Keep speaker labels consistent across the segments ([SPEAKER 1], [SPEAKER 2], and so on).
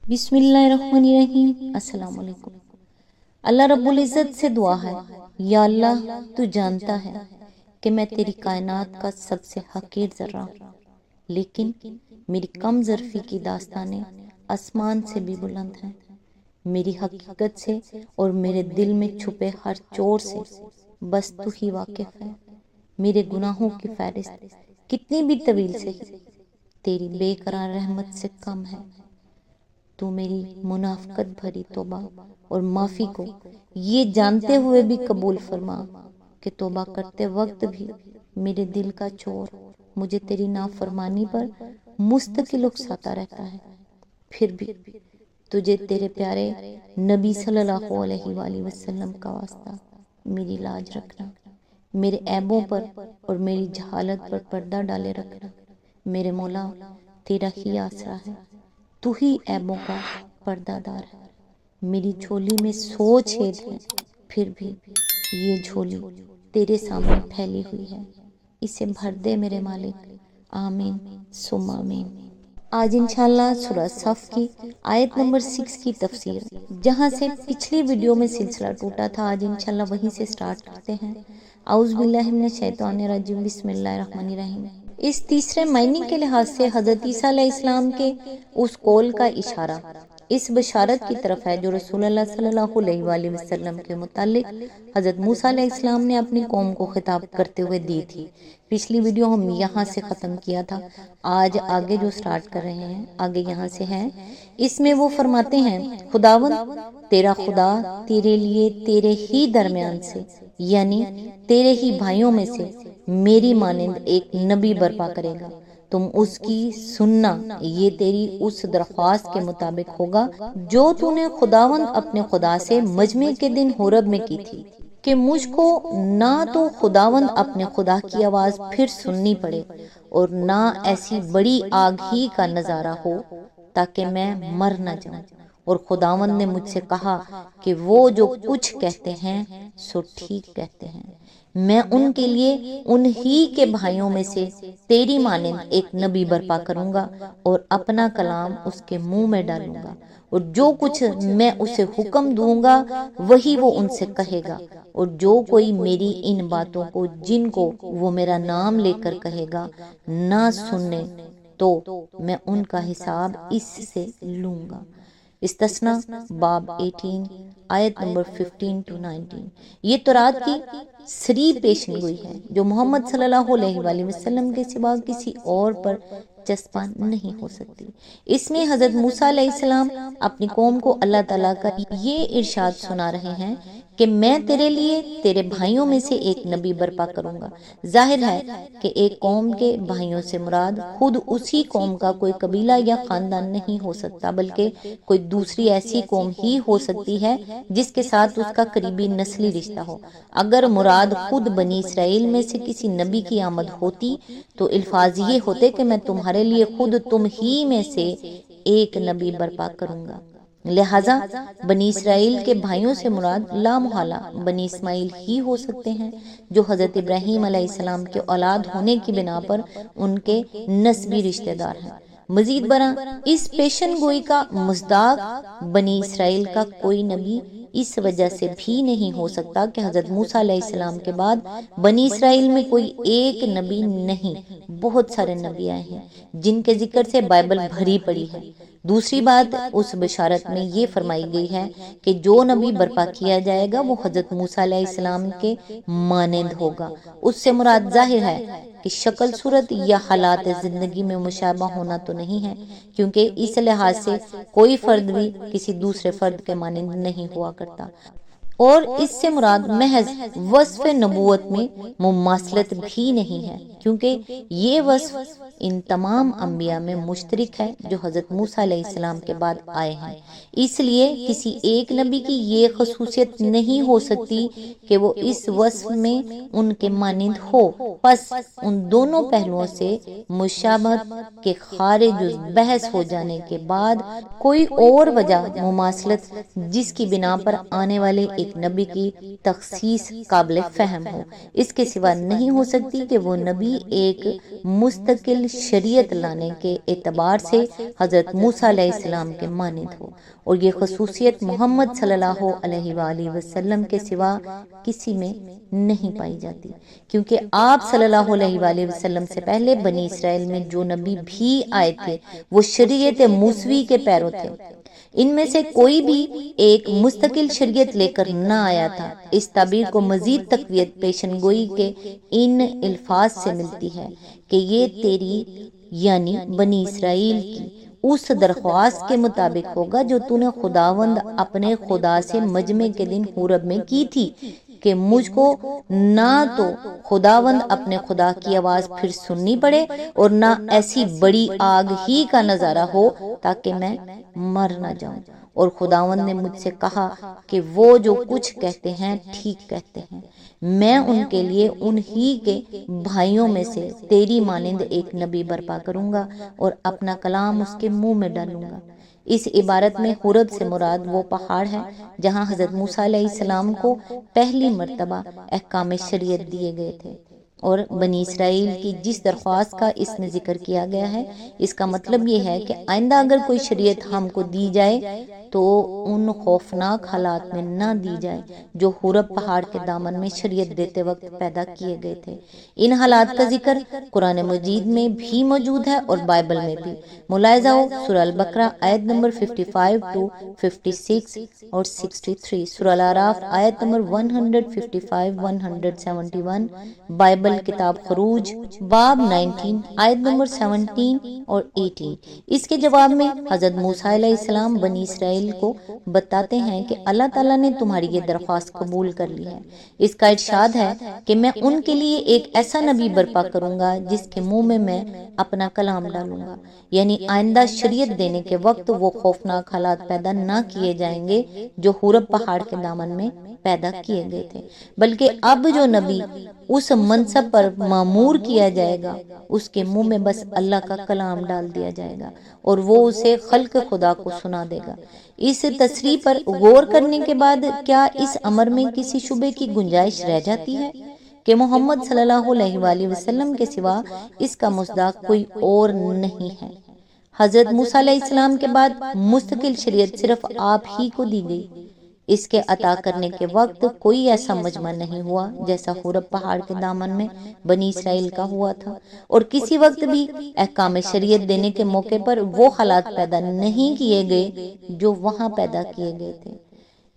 [SPEAKER 1] بسم اللہ الرحمن الرحیم۔ السلام علیکم۔ اللہ رب العزت سے دعا ہے، یا اللہ تو جانتا ہے کہ میں تیری کائنات کا سب سے حقیر ذرہ ہوں، لیکن میری کم ظرفی کی داستانیں آسمان سے بھی بلند ہیں۔ میری حقیقت سے اور میرے دل میں چھپے ہر چور سے بس تو ہی واقف ہے۔ میرے گناہوں کی فہرست کتنی بھی طویل سہی، تیری بے قرار رحمت سے کم ہے۔ تو میری منافقت بھری توبہ اور معافی کو یہ جانتے ہوئے بھی قبول فرما کہ توبہ کرتے وقت بھی میرے دل کا چور مجھے تیری نافرمانی پر مستقل اکساتا رہتا ہے۔ پھر بھی تجھے تیرے پیارے نبی صلی اللہ علیہ وآلہ وسلم کا واسطہ میری لاج رکھنا، میرے عیبوں پر اور میری جہالت پر پردہ ڈالے رکھنا۔ میرے مولا تیرا ہی آسرا ہے، تو ہی عیبوں کا پردہ دار ہے۔ میری جھولی میں 100 چھید ہیں، پھر بھی یہ جھولی تیرے سامنے پھیلی ہوئی ہے، اسے بھر دے میرے مالک، آمین ثم آمین۔ آج انشاءاللہ سورہ صف کی آیت نمبر 6 کی تفسیر، جہاں سے پچھلی ویڈیو میں سلسلہ ٹوٹا تھا، آج انشاءاللہ وہیں سے سٹارٹ کرتے ہیں۔ اعوذ باللہ من الشیطان الرجیم، بسم اللہ الرحمن الرحیم۔ اس تیسرے معنی کے لحاظ سے حضرت عیسیٰ علیہ السلام کے اس قول کا اشارہ اس بشارت کی طرف ہے جو رسول اللہ صلی اللہ علیہ وآلہ وسلم کے متعلق حضرت موسیٰ علیہ السلام نے اپنی قوم کو خطاب کرتے ہوئے دی تھی۔ پچھلی ویڈیو ہم یہاں سے ختم کیا تھا، آج آگے جو سٹارٹ کر رہے ہیں آگے یہاں سے ہے۔ اس میں وہ فرماتے ہیں، خداوند تیرا خدا تیرے لیے تیرے ہی درمیان سے، یعنی تیرے ہی بھائیوں میں سے میری مانند ایک نبی برپا کرے گا، تم اس کی سننا، یہ تیری اس درخواست کے مطابق ہوگا جو تو نے خداوند اپنے خدا سے مجمع کے دن حورب میں کی تھی، کہ مجھ کو نہ تو خداوند اپنے خدا کی آواز پھر سننی پڑے اور نہ ایسی بڑی آگ ہی کا نظارہ ہو تاکہ میں مر نہ جاؤں، اور خداوند نے مجھ سے کہا کہ وہ جو کچھ کہتے ہیں سو ٹھیک کہتے ہیں، میں ان کے لیے انہی کے بھائیوں میں سے تیری مانند ایک نبی برپا کروں گا اور اپنا کلام اس کے منہ میں ڈالوں گا، اور جو کچھ میں اسے حکم دوں گا وہی وہ ان سے کہے گا، اور جو کوئی میری ان باتوں کو جن کو وہ میرا نام لے کر کہے گا نہ سننے تو میں ان کا حساب اس سے لوں گا۔ استثنا باب 18 آیت نمبر 15 to 19۔ یہ تورات کی سری پیشن گوئی ہے جو محمد صلی اللہ علیہ وآلہ وسلم کے سوا کسی اور پر چسپاں نہیں ہو سکتی۔ اس میں حضرت موسیٰ علیہ السلام اپنی قوم کو اللہ تعالیٰ کا یہ ارشاد سنا رہے ہیں کہ میں تیرے لیے تیرے بھائیوں میں سے ایک نبی برپا کروں گا۔ ظاہر ہے کہ ایک قوم کے بھائیوں سے مراد خود اسی قوم کا کوئی قبیلہ یا خاندان نہیں ہو سکتا، بلکہ کوئی دوسری ایسی قوم ہی ہو سکتی ہے جس کے ساتھ اس کا قریبی نسلی رشتہ ہو۔ اگر مراد خود بنی اسرائیل میں سے کسی نبی کی آمد ہوتی تو الفاظ یہ ہوتے کہ میں تمہارے لیے خود تم ہی میں سے ایک نبی برپا کروں گا۔ لہٰذا بنی اسرائیل کے بھائیوں سے مراد لا محالہ بنی اسماعیل ہی ہو سکتے ہیں جو حضرت ابراہیم علیہ السلام کے اولاد ہونے کی بنا پر ان کے نسبی رشتہ دار ہیں۔ مزید برآں اس پیشن گوئی کا مصداق بنی اسرائیل کا کوئی نبی اس وجہ سے بھی نہیں ہو سکتا کہ حضرت موسیٰ علیہ السلام کے بعد بنی اسرائیل میں کوئی ایک نبی نہیں، بہت سارے نبی آئے ہیں جن کے ذکر سے بائبل بھری پڑی ہے۔ دوسری بات اس بشارت میں یہ فرمائی گئی ہے کہ جو نبی برپا کیا جائے گا وہ حضرت موسیٰ علیہ السلام کے مانند ہوگا۔ اس سے مراد ظاہر ہے کہ شکل صورت یا حالات زندگی میں مشابہ ہونا تو نہیں ہے، کیونکہ اس لحاظ سے کوئی فرد بھی کسی دوسرے فرد کے مانند نہیں ہوا کرتا، اور اس سے مراد محض وصف نبوت میں مماثلت بھی نہیں ہے، کیونکہ یہ وصف ان تمام انبیاء میں مشترک ہے جو حضرت موسیٰ علیہ السلام کے بعد آئے ہیں۔ اس لیے کسی ایک نبی کی یہ خصوصیت نہیں ہو سکتی کہ وہ اس وصف میں ان کے مانند ہو، پس ان دونوں پہلوؤں سے مشابہت کے خارج بحث ہو جانے کے بعد کوئی اور وجہ مماثلت جس کی بنا پر آنے والے ایک نبی کی تخصیص قابل فہم ہو، اس کے سوا نہیں ہو سکتی کہ وہ نبی ایک مستقل شریعت لانے کے اعتبار سے حضرت موسیٰ علیہ السلام کے مانند ہو، اور یہ خصوصیت محمد صلی اللہ علیہ وآلہ وسلم کے سوا کسی میں نہیں پائی جاتی، کیونکہ آپ صلی اللہ علیہ وآلہ وسلم سے پہلے بنی اسرائیل میں جو نبی بھی آئے تھے وہ شریعت موسوی کے پیرو تھے، ان میں سے کوئی بھی ایک مستقل شریعت لے کر نہ آیا تھا۔ اس تعبیر کو مزید تقویت پیشن گوئی کے ان الفاظ سے ملتی ہے کہ یہ تیری یعنی بنی اسرائیل کی اس درخواست کے مطابق ہوگا جو تو نے خداوند اپنے خدا سے مجمع کے دن حورب میں کی تھی کہ مجھ کو نہ تو خداوند اپنے خدا کی آواز پھر سننی پڑے اور نہ ایسی بڑی آگ ہی کا نظارہ ہو تاکہ میں مر نہ جاؤں، اور خداوند نے مجھ سے کہا کہ وہ جو کچھ کہتے ہیں ٹھیک کہتے ہیں، میں ان کے لیے انہی کے بھائیوں میں سے تیری مانند ایک نبی برپا کروں گا اور اپنا کلام اس کے منہ میں ڈالوں گا۔ اس عبارت میں حورب سے مراد وہ پہاڑ ہے جہاں حضرت موسیٰ علیہ السلام کو پہلی مرتبہ احکام شریعت دیے گئے تھے، اور بنی اسرائیل کی جس درخواست کا اس میں ذکر کیا گیا ہے اس کا مطلب یہ ہے کہ آئندہ اگر کوئی شریعت ہم کو دی جائے تو ان خوفناک حالات میں نہ دی جائے جو حورب پہاڑ کے دامن میں شریعت دیتے وقت پیدا کیے گئے تھے۔ ان حالات کا ذکر قرآن مجید میں بھی موجود ہے اور بائبل میں بھی، ملاحظہ ہو سورہ البقرہ آیت نمبر 55 to 56 اور 63، سورہ الاعراف آیت نمبر 155 171، بائبل کتاب خروج باب 19 آیت نمبر 17 اور 18۔ اس کے جواب میں حضرت موسیٰ علیہ السلام بنی اسرائیل کو بتاتے ہیں کہ اللہ تعالیٰ نے تمہاری یہ درخواست قبول کر لی ہے۔ اس کا ارشاد ہے کہ میں ان کے لیے ایک ایسا نبی برپا کروں گا جس کے منہ میں اپنا کلام ڈالوں گا، یعنی آئندہ شریعت دینے کے وقت وہ خوفناک حالات پیدا نہ کیے جائیں گے جو حورب پہاڑ کے دامن میں پیدا کیے گئے تھے، بلکہ اب جو نبی اس منصب پر مامور کیا جائے گا اس کے منہ میں بس اللہ کا کلام ڈال دیا جائے گا اور وہ اسے خلق خدا کو سنا دے گا۔ اس تصریح پر غور کرنے کے بعد کیا اس امر میں کسی شبے کی گنجائش رہ جاتی ہے کہ محمد صلی اللہ علیہ وآلہ وسلم کے سوا اس کا مصداق کوئی اور نہیں ہے؟ حضرت موسیٰ علیہ السلام کے بعد مستقل شریعت صرف آپ ہی کو دی گئی، اس کے عطا کرنے کے وقت کوئی ایسا مجمع نہیں ہوا جیسا حورب پہاڑ کے دامن میں بنی اسرائیل کا ہوا تھا، اور کسی وقت بھی احکام شریعت دینے کے موقع پر وہ حالات پیدا نہیں کیے گئے جو وہاں پیدا کیے گئے تھے۔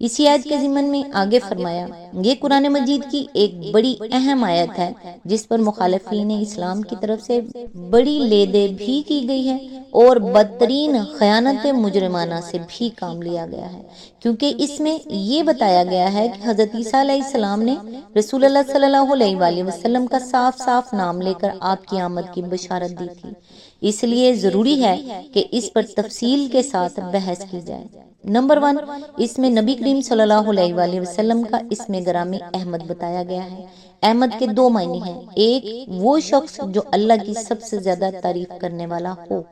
[SPEAKER 1] اسی آیت کے ضمن میں آگے فرمایا، یہ قرآن مجید کی ایک بڑی اہم آیت ہے جس پر مخالفین اسلام کی طرف سے بڑی لیدے بھی کی گئی ہے اور بدترین خیانت مجرمانہ سے بھی کام لیا گیا ہے، کیونکہ اس میں یہ بتایا گیا ہے کہ حضرت عیسیٰ علیہ السلام نے رسول اللہ صلی اللہ علیہ وآلہ وسلم کا صاف صاف نام لے کر آپ کی آمد کی بشارت دی تھی، اس لیے ضروری ہے کہ اس پر تفصیل کے ساتھ بحث کی جائے۔ نمبر 1، اس میں نبی کریم صلی اللہ علیہ وآلہ وسلم کا اسم گرامی احمد بتایا گیا ہے۔ احمد کے دو معنی ہیں، ایک وہ شخص جو اللہ کی سب سے زیادہ تعریف کرنے والا ہو،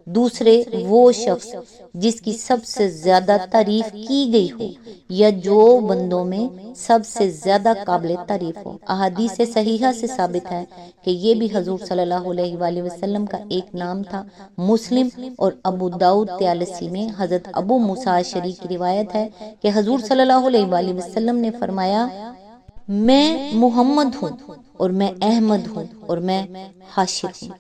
[SPEAKER 1] دوسرے وہ شخص جس کی سب سے زیادہ تعریف کی گئی ہو یا جو بندوں میں سب سے زیادہ قابل تعریف ہو۔ احادیث صحیحہ سے ثابت ہے کہ یہ بھی حضور صلی اللہ علیہ وآلہ وسلم کا ایک نام تھا۔ مسلم اور ابو داؤد طیالسی میں حضرت ابو موسیٰ اشعری کی روایت ہے کہ حضور صلی اللہ علیہ وآلہ وسلم نے فرمایا، میں محمد ہوں اور میں احمد ہوں اور میں حاشر ہوں۔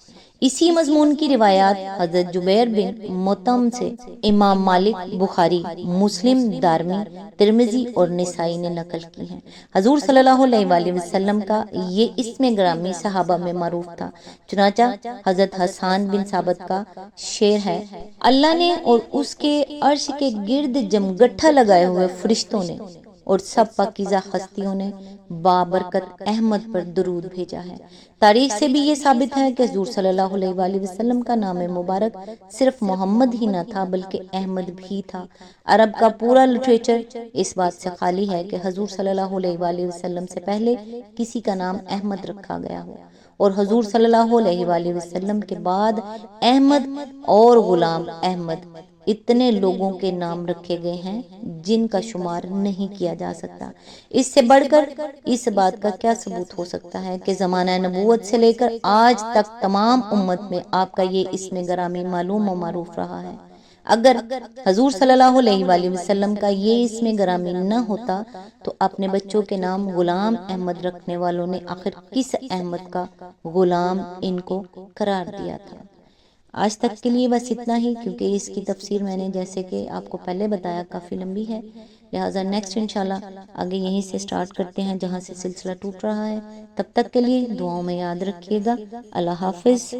[SPEAKER 1] اسی مضمون کی روایات حضرت جبیر بن مطعم سے امام مالک، بخاری، مسلم، دارمی، ترمذی اور نسائی نے نقل کی ہیں۔ حضور صلی اللہ علیہ وآلہ وسلم کا یہ اسم گرامی صحابہ میں معروف تھا، چنانچہ حضرت حسان بن ثابت کا شعر ہے، اللہ نے اور اس کے عرش کے گرد جمگٹھا لگائے ہوئے فرشتوں نے اور سب پاکیزہ ہستیوں نے بابرکت احمد پر درود بھیجا ہے۔ تاریخ سے بھی یہ ثابت ہے کہ حضور صلی اللہ علیہ وآلہ وسلم کا نام مبارک صرف محمد ہی نہ تھا بلکہ احمد بھی تھا۔ عرب کا پورا لٹریچر اس بات سے خالی ہے کہ حضور صلی اللہ علیہ وآلہ وسلم سے پہلے کسی کا نام احمد رکھا گیا ہو، اور حضور صلی اللہ علیہ وآلہ وسلم کے بعد احمد اور غلام احمد اتنے لوگوں کے نام رکھے گئے ہیں جن کا شمار نہیں کیا جا سکتا۔ اس سے بڑھ کر اس بات کا کیا ثبوت ہو سکتا ہے کہ زمانہ نبوت سے لے کر آج تک تمام امت میں آپ کا یہ اسم گرامی معلوم و معروف رہا ہے۔ اگر حضور صلی اللہ علیہ وآلہ وسلم کا یہ اسم گرامی نہ ہوتا تو اپنے بچوں کے نام غلام احمد رکھنے والوں نے آخر کس احمد کا غلام ان کو قرار دیا تھا؟ آج تک کے لیے بس اتنا ہی، کیونکہ اس کی تفسیر میں نے جیسے کہ آپ کو پہلے بتایا کافی لمبی ہے، لہٰذا نیکسٹ انشاءاللہ آگے یہیں سے سٹارٹ کرتے ہیں جہاں سے سلسلہ ٹوٹ رہا ہے۔ تب تک کے لیے دعاؤں میں یاد رکھیے گا۔ اللہ حافظ۔